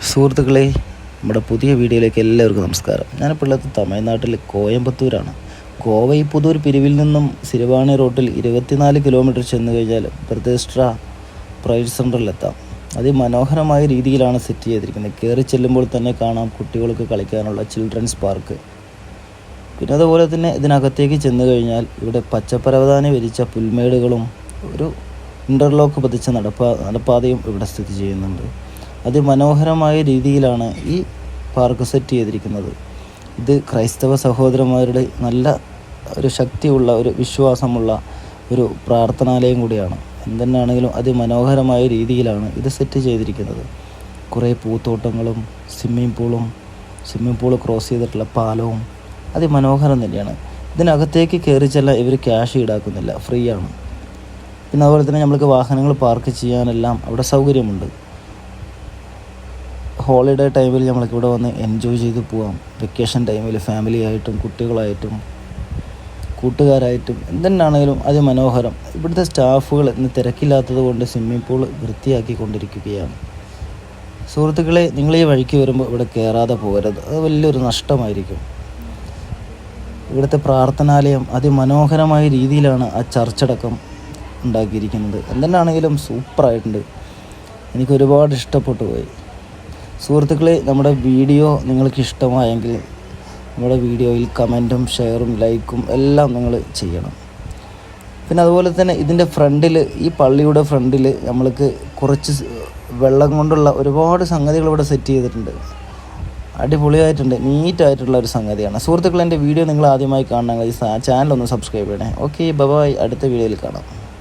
സുഹൃത്തുക്കളെ, നമ്മുടെ പുതിയ വീഡിയോയിലേക്ക് എല്ലാവർക്കും നമസ്കാരം. ഞാനിപ്പോൾ ഉള്ളത് തമിഴ്നാട്ടിൽ കോയമ്പത്തൂരാണ്. ഗോവൈ പുതൂർ പിരിവിൽ നിന്നും സിരുവാണി റോട്ടിൽ 24 കിലോമീറ്റർ ചെന്ന് കഴിഞ്ഞാൽ പ്രതിഷ്ഠ പ്രൈഡ് സെൻറ്ററിലെത്താം. അതിമനോഹരമായ രീതിയിലാണ് സെറ്റ് ചെയ്തിരിക്കുന്നത്. കയറി ചെല്ലുമ്പോൾ തന്നെ കാണാം കുട്ടികൾക്ക് കളിക്കാനുള്ള ചിൽഡ്രൻസ് പാർക്ക്. പിന്നെ അതുപോലെ തന്നെ ഇതിനകത്തേക്ക് ചെന്ന് കഴിഞ്ഞാൽ ഇവിടെ പച്ചപ്പരവതാനി വിരിച്ച പുൽമേടുകളും ഒരു ഇൻ്റർലോക്ക് പതിച്ച നടപ്പാതയും ഇവിടെ സ്ഥിതി ചെയ്യുന്നുണ്ട്. അതിമനോഹരമായ രീതിയിലാണ് ഈ പാർക്ക് സെറ്റ് ചെയ്തിരിക്കുന്നത്. ഇത് ക്രൈസ്തവ സഹോദരന്മാരുടെ നല്ല ഒരു ശക്തിയുള്ള ഒരു വിശ്വാസമുള്ള ഒരു പ്രാർത്ഥനാലയം കൂടിയാണ്. എന്തെന്നാണെങ്കിലും അതിമനോഹരമായ രീതിയിലാണ് ഇത് സെറ്റ് ചെയ്തിരിക്കുന്നത്. കുറേ പൂത്തോട്ടങ്ങളും സ്വിമ്മിംഗ് പൂള് ക്രോസ് ചെയ്തിട്ടുള്ള പാലവും അതിമനോഹരം തന്നെയാണ്. ഇതിനകത്തേക്ക് കയറി ചെല്ലാൻ ഇവർ ക്യാഷ് ഈടാക്കുന്നില്ല, ഫ്രീ ആണ്. പിന്നെ അതുപോലെ തന്നെ നമ്മൾക്ക് വാഹനങ്ങൾ പാർക്ക് ചെയ്യാനെല്ലാം അവിടെ സൗകര്യമുണ്ട്. ഹോളിഡേ ടൈമിൽ നമ്മൾക്ക് ഇവിടെ വന്ന് എൻജോയ് ചെയ്ത് പോകാം. വെക്കേഷൻ ടൈമിൽ ഫാമിലി ആയിട്ടും കുട്ടികളായിട്ടും കൂട്ടുകാരായിട്ടും എന്തെന്നാണെങ്കിലും അതിമനോഹരം. ഇവിടുത്തെ സ്റ്റാഫുകൾ ഇന്ന് തിരക്കില്ലാത്തത് കൊണ്ട് സ്വിമ്മിംഗ് പൂൾ വൃത്തിയാക്കിക്കൊണ്ടിരിക്കുകയാണ്. സുഹൃത്തുക്കളെ, നിങ്ങൾ ഈ വഴിക്ക് വരുമ്പോൾ ഇവിടെ കയറാതെ പോകരുത്, അത് വലിയൊരു നഷ്ടമായിരിക്കും. ഇവിടുത്തെ പ്രാർത്ഥനാലയം അതിമനോഹരമായ രീതിയിലാണ് ആ ചർച്ചടക്കം ഉണ്ടാക്കിയിരിക്കുന്നത്. എന്തെന്നാണെങ്കിലും സൂപ്പറായിട്ടുണ്ട്. എനിക്ക് ഒരുപാട് ഇഷ്ടപ്പെട്ടു പോയി. സുഹൃത്തുക്കളെ, നമ്മുടെ വീഡിയോ നിങ്ങൾക്ക് ഇഷ്ടമായെങ്കിൽ നമ്മുടെ വീഡിയോയിൽ കമൻറ്റും ഷെയറും ലൈക്കും എല്ലാം നിങ്ങൾ ചെയ്യണം. പിന്നെ അതുപോലെ തന്നെ ഇതിൻ്റെ ഫ്രണ്ടിൽ, ഈ പള്ളിയുടെ ഫ്രണ്ടിൽ നമ്മൾക്ക് കുറച്ച് വെള്ളം കൊണ്ടുള്ള ഒരുപാട് സംഗതികൾ ഇവിടെ സെറ്റ് ചെയ്തിട്ടുണ്ട്. അടിപൊളിയായിട്ടുണ്ട്, നീറ്റായിട്ടുള്ള ഒരു സംഗതിയാണ്. സുഹൃത്തുക്കളെ, എൻ്റെ വീഡിയോ നിങ്ങൾ ആദ്യമായി കാണണമെങ്കിൽ ഈ ചാനൽ ഒന്ന് സബ്സ്ക്രൈബ് ചെയ്യണേ. Okay, bye. അടുത്ത വീഡിയോയിൽ കാണാം.